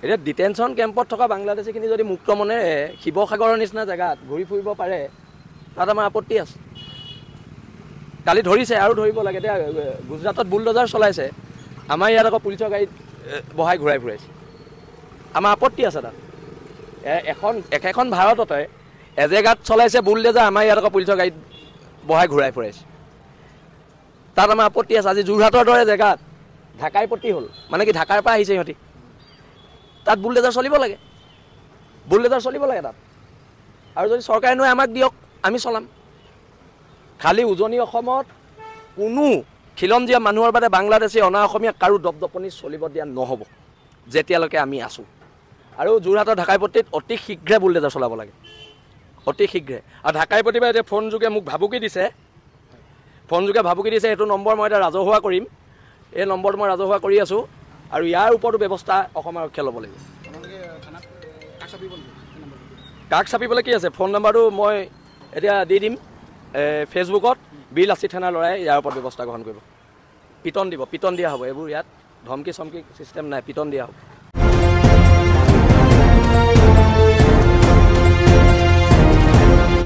এতিয়া ডিটেনশ্যন কেম্পত থকা বাংলাদেশীখিনি যদি মুক্ত মনেৰে শিৱসাগৰৰ নিচিনা জেগাত ঘূৰি ফুৰিব পাৰে তাত আমাৰ আপত্তি আছে। কালি ধৰিছে আৰু ধৰিব লাগে। এতিয়া গুজৰাটত বুলডজাৰ চলাইছে, আমাৰ ইয়াত আকৌ পুলিচৰ গাড়ীত বহাই ঘূৰাই ফুৰাইছে। আমাৰ আপত্তি আছে তাত। একেখন ভাৰততে এজেগাত চলাইছে বুলডজাৰ, আমাৰ ইয়াত আকৌ পুলিচৰ গাড়ীত বহাই ঘূৰাই ফুৰাইছে। তাত আমাৰ আপত্তি আছে। আজি যোৰহাটৰ দৰে জেগাত ঢাকাই পতি হ'ল, মানে কি ঢাকাৰ পৰা আহিছে সিহঁতি, তাত বুলডেজাৰ চলিব লাগে, বুলডেজাৰ চলিব লাগে তাত। আৰু যদি চৰকাৰে নোৱাৰে আমাক দিয়ক, আমি চলাম। খালি উজনি অসমত কোনো খিলঞ্জীয়া মানুহৰ বাদে বাংলাদেশী অনা অসমীয়া কাৰো দপদপনি চলিব দিয়া নহ'ব যেতিয়ালৈকে আমি আছোঁ। আৰু যোৰহাটৰ ঢাকাইপট্টিত অতি শীঘ্ৰে বুলডেজাৰ চলাব লাগে, অতি শীঘ্ৰে। আৰু ঢাকাইপট্টিৰ পৰা এতিয়া ফোন যোগে মোক ভাবুকি দিছে, সেইটো নম্বৰ মই এতিয়া ৰাজহুৱা কৰিম। এই নম্বৰটো মই ৰাজহুৱা কৰি আছোঁ। আৰু ইয়াৰ ওপৰতো ব্যৱস্থা অসম আৰক্ষীয়ে ল'ব লাগিব। কাক চাপিবলৈ কি আছে, ফোন নম্বৰটো মই এতিয়া দি দিম ফেচবুকত। বিল লাচিত থানাৰ ল'ৰাই ইয়াৰ ওপৰত ব্যৱস্থা গ্ৰহণ কৰিব। পিটন দিয়া হ'ব, এইবোৰ ইয়াত ধমকি চমকি চিষ্টেম নাই, পিটন দিয়া হ'ব।